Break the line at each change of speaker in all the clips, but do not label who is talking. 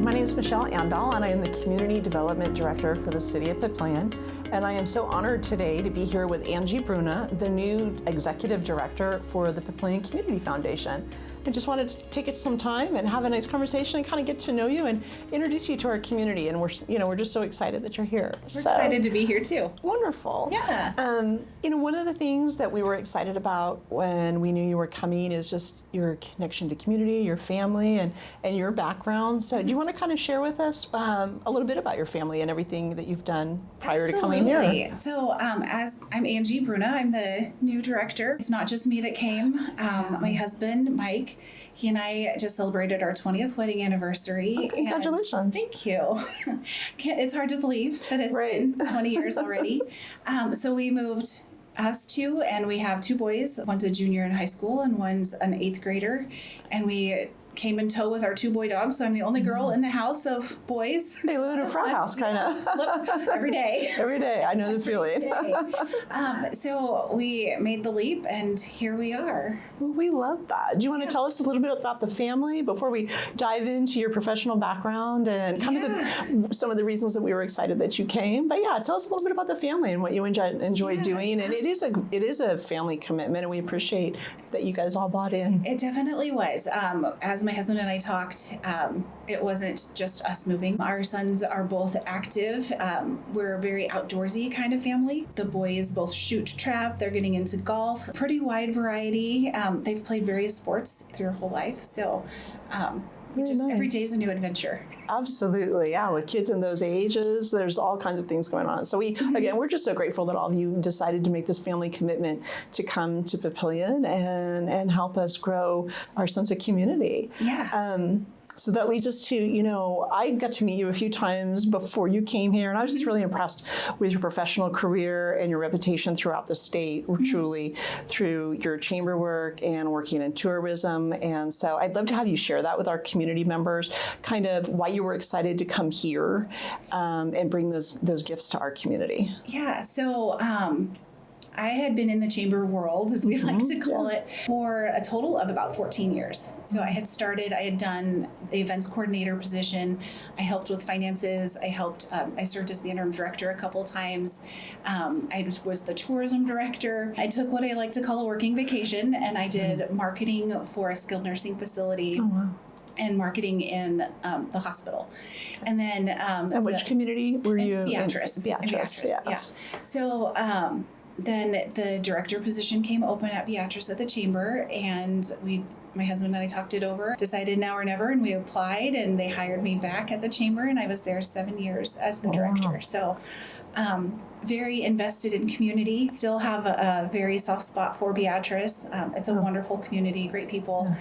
My name is Michelle Andahl, and I am the Community Development Director for the City of Papillion. And I am so honored today to be here with Angie Bruna, the new Executive Director for the Papillion Community Foundation. I just wanted to take it some time and have a nice conversation and kind of get to know you and introduce you to our community. And we're just so excited that you're here.
We're excited to be here too.
Wonderful.
Yeah.
One of the things that we were excited about when we knew you were coming is just your connection to community, your family, and your background. So do you want to kind of share with us a little bit about your family and everything that you've done prior to coming here?
So as I'm Angie Bruna, I'm the new director. It's not just me that came. My husband, Mike, he and I just celebrated our 20th wedding anniversary.
Oh, congratulations.
And thank you. It's hard to believe that it's been 20 years already. So we moved us two, and we have two boys. One's a junior in high school and one's an 8th grader. And we came in tow with our 2 boy dogs, so I'm the only girl in the house of boys.
They live in a frat house, kind of.
Every day.
Every day, I know the feeling.
So we made the leap, and here we are.
Well, we love that. Do you want to tell us a little bit about the family before we dive into your professional background and kind of some of the reasons that we were excited that you came? But yeah, tell us a little bit about the family and what you enjoy doing. And it is a family commitment, and we appreciate that you guys all bought in.
It definitely was. As my husband and I talked, it wasn't just us moving. Our sons are both active. We're a very outdoorsy kind of family. The boys both shoot trap. They're getting into golf. Pretty wide variety. They've played various sports through their whole life. So every day is a new adventure.
Absolutely. Yeah. With kids in those ages, there's all kinds of things going on. So we're just so grateful that all of you decided to make this family commitment to come to Papillion and help us grow our sense of community.
Yeah.
So that leads us to, I got to meet you a few times before you came here, and I was just really impressed with your professional career and your reputation throughout the state, truly through your chamber work and working in tourism. And so I'd love to have you share that with our community members, kind of why you were excited to come here and bring those gifts to our community.
Yeah. So I had been in the chamber world, as we like to call it, for a total of about 14 years. So I had done the events coordinator position. I helped with finances. I served as the interim director a couple times. I was the tourism director. I took what I like to call a working vacation, and I did marketing for a skilled nursing facility. Oh, wow. And marketing in the hospital. And then...
and which community were you?
Beatrice.
Beatrice, yes.
Yeah. So... then the director position came open at Beatrice at the chamber, and my husband and I talked it over, decided now or never, and we applied, and they hired me back at the chamber, and I was there 7 years as the director. Wow. So very invested in community, still have a very soft spot for Beatrice. It's a wonderful community, great people.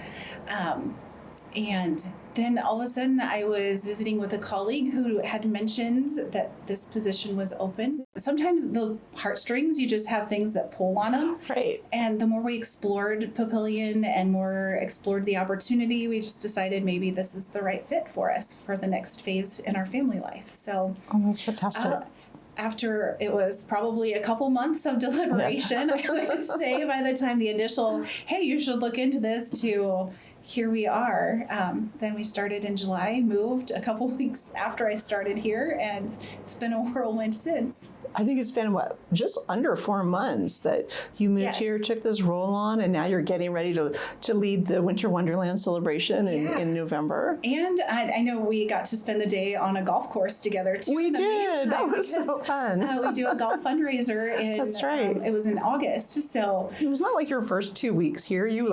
And then all of a sudden I was visiting with a colleague who had mentioned that this position was open. Sometimes the heartstrings, you just have things that pull on them.
Right.
And the more we explored Papillion and more explored the opportunity, we just decided maybe this is the right fit for us for the next phase in our family life. So
that's fantastic.
After it was probably a couple months of deliberation, I would say, by the time the initial, hey, you should look into this, to here we are. Then we started in July, moved a couple weeks after I started here, and it's been a whirlwind since.
I think it's been, just under 4 months that you moved here, took this role on, and now you're getting ready to lead the Winter Wonderland celebration in November.
And I know we got to spend the day on a golf course together, too.
We did. That was so fun.
We do a golf fundraiser in,
that's right.
It was in August, so.
It was not like your first 2 weeks here. You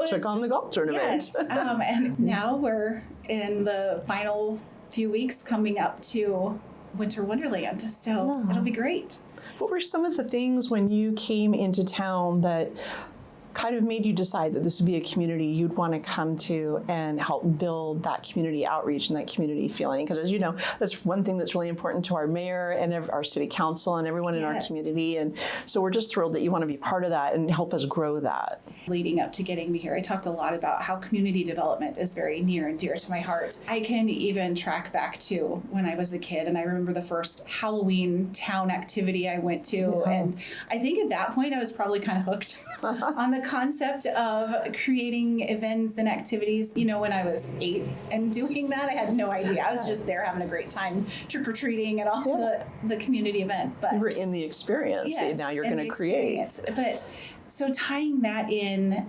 took on the golf tournament.
Yes, and now we're in the final few weeks coming up to Winter Wonderland, so it'll be great.
What were some of the things when you came into town that kind of made you decide that this would be a community you'd want to come to and help build that community outreach and that community feeling? Because as you know, that's one thing that's really important to our mayor and our city council and everyone in our community. And so we're just thrilled that you want to be part of that and help us grow that.
Leading up to getting me here, I talked a lot about how community development is very near and dear to my heart. I can even track back to when I was a kid, and I remember the first Halloween town activity I went to. And I think at that point I was probably kind of hooked on the the concept of creating events and activities, when I was 8 and doing that, I had no idea. I was just there having a great time, trick-or-treating and all the community event. But
you were in the experience.
Yes,
now you're going to create.
But so tying that in,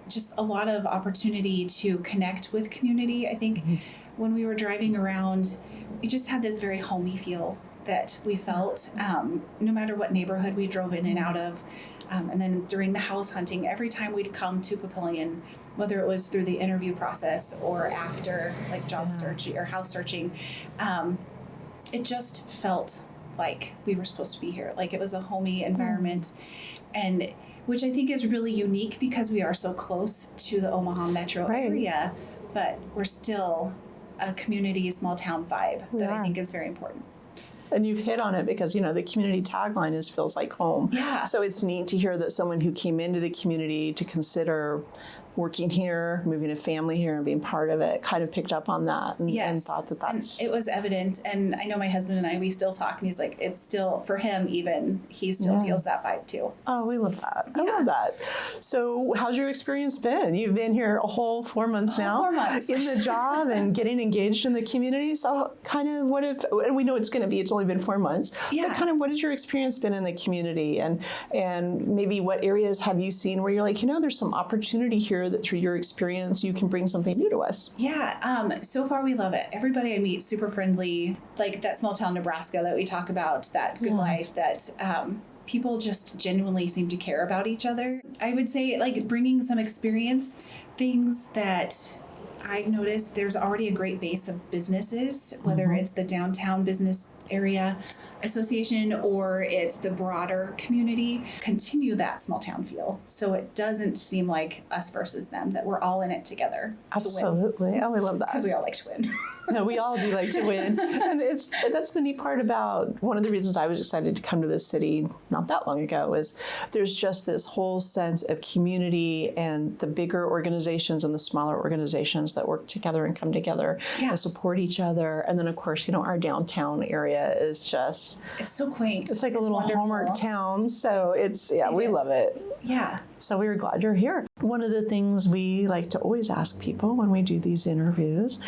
just a lot of opportunity to connect with community. I think when we were driving around, we just had this very homey feel that we felt, no matter what neighborhood we drove in and out of. And then during the house hunting, every time we'd come to Papillion, whether it was through the interview process or after like job searching or house searching, it just felt like we were supposed to be here. Like it was a homey environment, and which I think is really unique because we are so close to the Omaha metro area, but we're still a community, small town vibe that I think is very important.
And you've hit on it because, the community tagline is feels like home.
Yeah.
So it's neat to hear that someone who came into the community to consider working here, moving a family here and being part of it kind of picked up on that and thought that that's...
And it was evident. And I know my husband and I, we still talk, and he's like, it's still, for him even, he still feels that vibe too.
Oh, we love that. I love that. So how's your experience been? You've been here a whole 4 months now.
4 months.
In the job and getting engaged in the community. So kind of what if, and we know it's only been 4 months, but kind of what has your experience been in the community, and maybe what areas have you seen where you're like, there's some opportunity here that through your experience you can bring something new to us?
Yeah, so far we love it. Everybody I meet super friendly, like that small town Nebraska that we talk about, that good life, that people just genuinely seem to care about each other. I would say like bringing some experience, things that I've noticed there's already a great base of businesses, whether it's the downtown business area association or it's the broader community, continue that small town feel. So it doesn't seem like us versus them, that we're all in it together.
Absolutely. Oh, we love that.
Because we all like to win.
No, we all do like to win. And that's the neat part about one of the reasons I was excited to come to this city not that long ago is there's just this whole sense of community and the bigger organizations and the smaller organizations that work together and come together and support each other. And then of course, our downtown area is just...
It's so quaint.
It's like a little wonderful hallmark town. So we love it.
Yeah.
So we were glad you're here. One of the things we like to always ask people when we do these interviews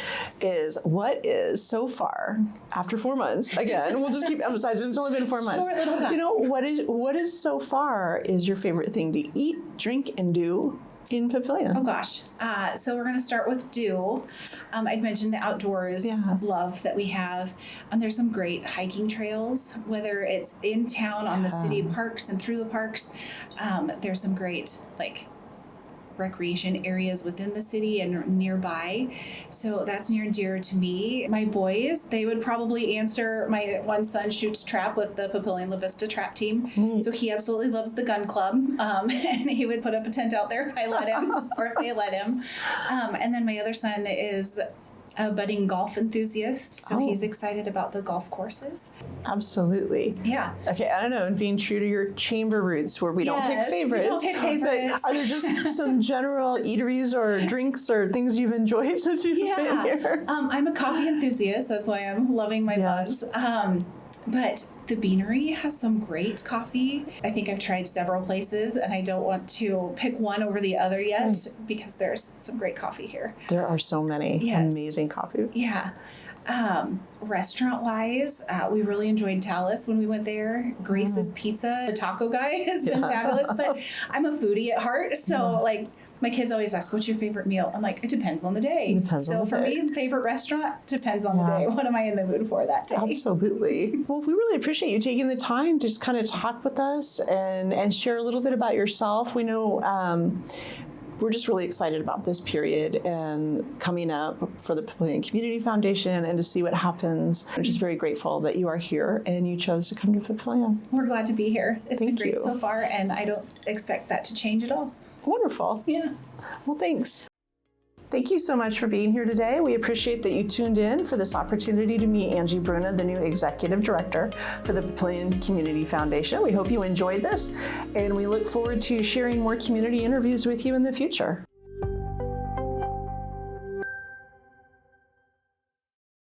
is what is so far, after 4 months, again, we'll just keep emphasizing it's only been 4 months.
Short little time.
What is so far is your favorite thing to eat, drink, and do in Papillion?
Oh gosh. So we're going to start with do. I'd mentioned the outdoors love that we have. There's some great hiking trails, whether it's in town on the city parks and through the parks. There's some great recreation areas within the city and nearby. So that's near and dear to me. My boys, they would probably answer. My one son shoots trap with the Papillion La Vista trap team. So he absolutely loves the gun club. And he would put up a tent out there if I let him or if they let him. And then my other son is a budding golf enthusiast, so he's excited about the golf courses.
Absolutely.
Yeah.
Okay, I don't know, and being true to your chamber roots where we don't pick favorites.
We don't pick favorites.
But are there just some general eateries or drinks or things you've enjoyed since you've been here?
I'm a coffee enthusiast. That's why I'm loving my mugs. But the Beanery has some great coffee. I think I've tried several places, and I don't want to pick one over the other yet because there's some great coffee here.
There are so many amazing coffee.
Yeah. Restaurant-wise, we really enjoyed Talus when we went there. Grace's Pizza, the taco guy, has been fabulous. But I'm a foodie at heart, so my kids always ask, what's your favorite meal? I'm like, it depends on the day. So for me, favorite restaurant depends on the day. What am I in the mood for that day?
Absolutely. Well, we really appreciate you taking the time to just kind of talk with us and share a little bit about yourself. We know we're just really excited about this period and coming up for the Papillion Community Foundation and to see what happens. I'm just very grateful that you are here and you chose to come to Papillion.
We're glad to be here. It's been great so far, and I don't expect that to change at all.
Wonderful.
Yeah.
Well, thanks. Thank you so much for being here today. We appreciate that you tuned in for this opportunity to meet Angie Bruna, the new Executive Director for the Papillion Community Foundation. We hope you enjoyed this, and we look forward to sharing more community interviews with you in the future.